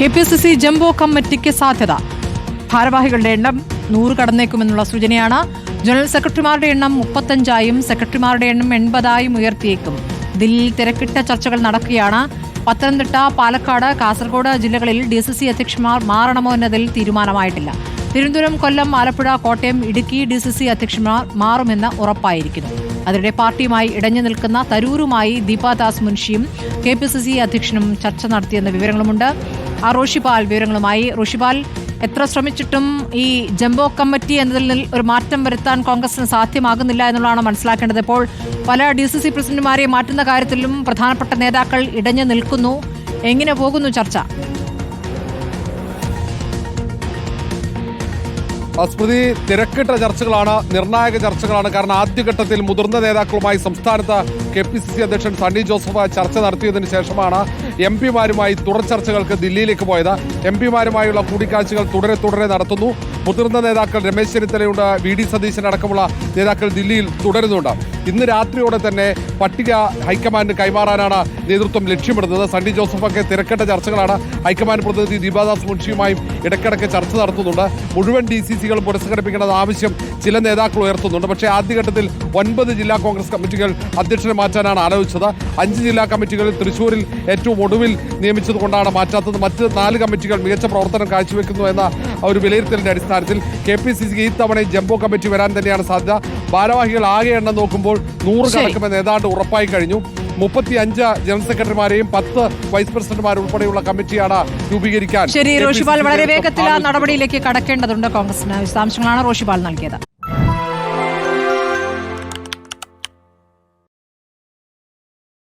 KPCC jumbo കമ്മിറ്റിക്ക് സാധ്യത. ഭാരവാഹികളുടെ എണ്ണം 100 കടന്നേക്കുമെന്നുള്ള സൂചനയാണ്. ജനറൽ സെക്രട്ടറിമാരുടെ എണ്ണം 35ആയും സെക്രട്ടറിമാരുടെ എണ്ണം 80ആയും ഉയർത്തിയേക്കും. ദില്ലിയിൽ തിരക്കിട്ട ചർച്ചകൾ നടക്കുകയാണ്. പത്തനംതിട്ട, പാലക്കാട്, കാസർഗോഡ് ജില്ലകളിൽ DCC അധ്യക്ഷന്മാർ മാറണമോ എന്നതിൽ തീരുമാനമായിട്ടില്ല. തിരുവനന്തപുരം, കൊല്ലം, ആലപ്പുഴ, കോട്ടയം, ഇടുക്കി DCC അധ്യക്ഷന്മാർ മാറുമെന്ന് ഉറപ്പായിരിക്കുന്നു. അതിനിടെ പാർട്ടിയുമായി ഇടഞ്ഞു നിൽക്കുന്ന തരൂരുമായി ദീപാദാസ് മുൻഷിയും KPCC അധ്യക്ഷനും ചർച്ച നടത്തിയെന്ന വിവരങ്ങളുമുണ്ട്. റോഷിപാൽ വിവരങ്ങളുമായി. റോഷിപാൽ, എത്ര ശ്രമിച്ചിട്ടും ഈ ജംബോ കമ്മിറ്റി എന്നതിൽ ഒരു മാറ്റം വരുത്താൻ കോൺഗ്രസിന് സാധ്യമാകുന്നില്ല എന്നുള്ളതാണ് മനസ്സിലാക്കേണ്ടത്. ഇപ്പോൾ പല DCC പ്രസിഡന്റുമാരെ മാറ്റുന്ന കാര്യത്തിലും പ്രധാനപ്പെട്ട നേതാക്കൾ ഇടഞ്ഞു നിൽക്കുന്നു. എങ്ങനെ പോകുന്നു ചർച്ച? സ്മൃതി, തിരക്കിട്ട ചർച്ചകളാണ്, നിർണായക ചർച്ചകളാണ്. കാരണം ആദ്യഘട്ടത്തിൽ മുതിർന്ന നേതാക്കളുമായി സംസ്ഥാനത്ത് KPCC അധ്യക്ഷൻ സണ്ണി ജോസഫ് ചർച്ച നടത്തിയതിനു ശേഷമാണ് MP-മാരുമായി തുടർ ചർച്ചകൾക്ക് ദില്ലിയിലേക്ക് പോയത്. MP-മാരുമായുള്ള കൂടിക്കാഴ്ചകൾ തുടരെ നടത്തുന്നു. മുതിർന്ന നേതാക്കൾ രമേശ് ചെന്നിത്തലയുണ്ട്, VD സതീശൻ അടക്കമുള്ള നേതാക്കൾ ദില്ലിയിൽ തുടരുന്നുണ്ട്. ഇന്ന് രാത്രിയോടെ തന്നെ പട്ടിക ഹൈക്കമാൻഡ് കൈമാറാനാണ് നേതൃത്വം ലക്ഷ്യമിടുന്നത്. സണ്ണി ജോസഫൊക്കെ തിരക്കിട്ട ചർച്ചകളാണ്. ഹൈക്കമാൻഡ് പ്രതിനിധി ദീപാദാസ് മുൻഷിയുമായും ഇടയ്ക്കിടയ്ക്ക് ചർച്ച നടത്തുന്നുണ്ട്. മുഴുവൻ DCC-കളും പുനഃസംഘടിപ്പിക്കേണ്ടത് ആവശ്യം ചില നേതാക്കൾ ഉയർത്തുന്നുണ്ട്. പക്ഷേ ആദ്യഘട്ടത്തിൽ 9 ജില്ലാ കോൺഗ്രസ് കമ്മിറ്റികൾ അധ്യക്ഷനെ മാറ്റാനാണ് ആലോചിച്ചത്. 5 ജില്ലാ കമ്മിറ്റികളിൽ തൃശ്ശൂരിൽ ഏറ്റവും ഒടുവിൽ നിയമിച്ചത് കൊണ്ടാണ് മാറ്റാത്തത്. മറ്റ് 4 കമ്മിറ്റികൾ മികച്ച പ്രവർത്തനം കാഴ്ചവെക്കുന്നു എന്ന ഒരു വിലയിരുത്തലിന്റെ അടിസ്ഥാനത്തിൽ KPCC-ക്ക് ഈ തവണ ജംബോ കമ്മിറ്റി വരാൻ തന്നെയാണ് സാധ്യത. ഭാരവാഹികൾ ആകെ എണ്ണം നോക്കുമ്പോൾ 100 കടക്കുമെന്ന് ഏതാണ്ട് ഉറപ്പായി കഴിഞ്ഞു. 35 ജനറൽ സെക്രട്ടറിമാരെയും 10 വൈസ് പ്രസിഡന്റുമാരും ഉൾപ്പെടെയുള്ള കമ്മിറ്റിയാണ് രൂപീകരിക്കാൻ. ശരി റോഷിപാൽ, വളരെ വേഗത്തിൽ ആ നടപടിയിലേക്ക് കടക്കേണ്ടതുണ്ട് കോൺഗ്രസിന്. വിശദാംശങ്ങളാണ് റോഷിപാൽ നൽകിയത്.